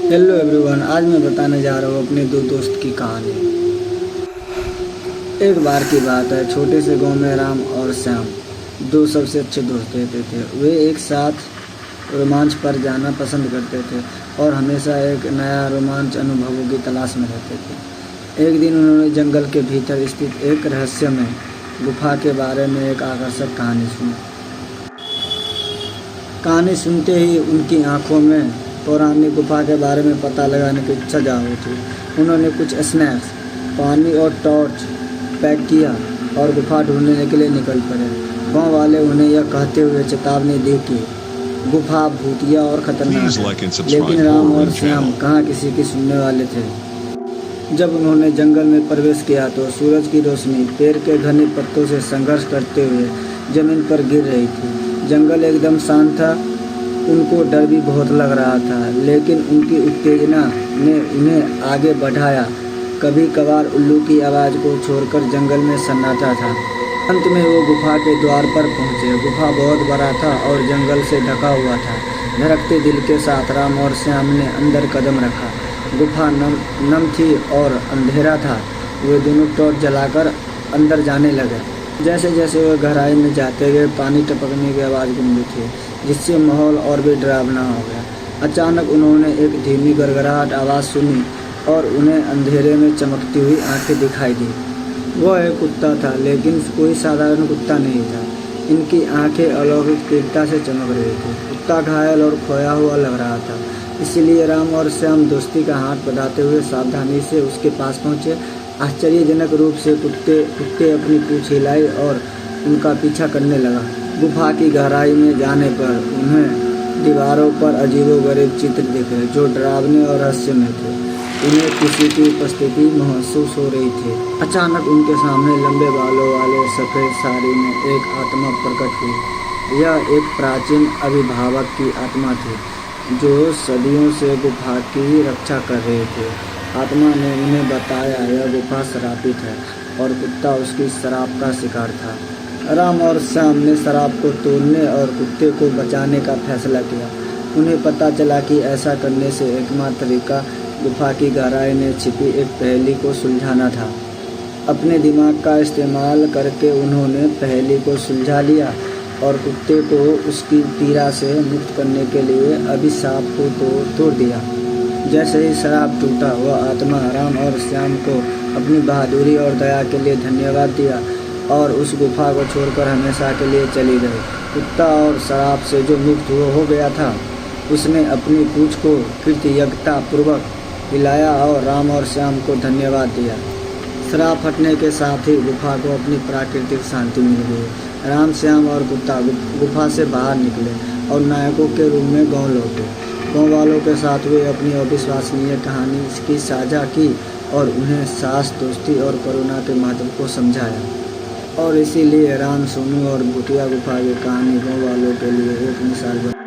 Hello everyone, आज मैं बताने जा रहा हूँ अपने दो दोस्त की कहानी। एक बार की बात है, छोटे से गांव में राम और श्याम दो सबसे अच्छे दोस्त रहते थे। वे एक साथ रोमांच पर जाना पसंद करते थे और हमेशा एक नया रोमांच अनुभवों की तलाश में रहते थे। एक दिन उन्होंने जंगल के भीतर स्थित एक रहस्यमय गुफा के बारे में एक आकर्षक कहानी सुनी। कहानी सुनते ही उनकी आंखों में पौराणिक गुफा के बारे में पता लगाने की इच्छा जाग उठी। उन्होंने कुछ स्नैक्स, पानी और टॉर्च पैक किया और गुफा ढूंढने के लिए निकल पड़े। गांव वाले उन्हें यह कहते हुए चेतावनी दी कि गुफा भूतिया और खतरनाक है, लेकिन राम और श्याम कहाँ किसी की सुनने वाले थे। जब उन्होंने जंगल में प्रवेश किया तो सूरज की रोशनी पेड़ के घने पत्तों से संघर्ष करते हुए जमीन पर गिर रही थी। जंगल एकदम शांत था। उनको डर भी बहुत लग रहा था, लेकिन उनकी उत्तेजना ने उन्हें आगे बढ़ाया। कभी कभार उल्लू की आवाज़ को छोड़कर जंगल में सन्नाटा था। अंत में वो गुफा के द्वार पर पहुंचे। गुफा बहुत बड़ा था और जंगल से ढका हुआ था। धड़कते दिल के साथ राम और श्याम ने अंदर कदम रखा। गुफा नम थी और अंधेरा था। वे दोनों टॉर्च जलाकर अंदर जाने लगे। जैसे जैसे वे गहराई में जाते गए, पानी टपकने की आवाज़ गूंजी थी, जिससे माहौल और भी डरावना हो गया। अचानक उन्होंने एक धीमी गड़गड़ाहट आवाज़ सुनी और उन्हें अंधेरे में चमकती हुई आंखें दिखाई दी। वह एक कुत्ता था, लेकिन कोई साधारण कुत्ता नहीं था। इनकी आंखें अलौकिक तीव्रता से चमक रही थी। कुत्ता घायल और खोया हुआ लग रहा था, इसलिए राम और श्याम दोस्ती का हाथ बढ़ाते हुए सावधानी से उसके पास पहुंचे। आश्चर्यजनक रूप से कुत्ते अपनी पूंछ हिलाई और उनका पीछा करने लगा। गुफा की गहराई में जाने पर उन्हें दीवारों पर अजीबोगरीब चित्र दिखे, जो डरावने और रहस्यमय थे। उन्हें किसी की उपस्थिति महसूस हो रही थी। अचानक उनके सामने लंबे बालों वाले सफ़ेद साड़ी में एक आत्मा प्रकट हुई। यह एक प्राचीन अभिभावक की आत्मा थी, जो सदियों से गुफा की रक्षा कर रहे थे। आत्मा ने उन्हें बताया यह गुफा श्रापित है और कुत्ता उसकी शराब का शिकार था। राम और श्याम ने शराब को तोड़ने और कुत्ते को बचाने का फैसला किया। उन्हें पता चला कि ऐसा करने से एकमात्र तरीका गुफा की गहराई में छिपी एक पहेली को सुलझाना था। अपने दिमाग का इस्तेमाल करके उन्होंने पहेली को सुलझा लिया और कुत्ते को उसकी पीड़ा से मुक्त करने के लिए अभिशाप को तोड़ दिया। जैसे ही शराब टूटा, वह आत्मा राम और श्याम को अपनी बहादुरी और दया के लिए धन्यवाद दिया और उस गुफा को छोड़कर हमेशा के लिए चली गई। कुत्ता और शराब से जो मुक्त हो गया था, उसने अपनी पूंछ को कृतज्ञता पूर्वक हिलाया और राम और श्याम को धन्यवाद दिया। शराब फटने के साथ ही गुफा को अपनी प्राकृतिक शांति मिल गई। राम, श्याम और कुत्ता गुफा से बाहर निकले और नायकों के रूप में गाँव लौटे। गाँव वालों के साथ वे अपनी अविश्वसनीय कहानी की साझा की और उन्हें साहस, दोस्ती और करुणा के महत्व को समझाया। और इसीलिए राम, सोनू और भूतिया गुफा की कहानी गाँव वालों के लिए एक मिसाल बनी।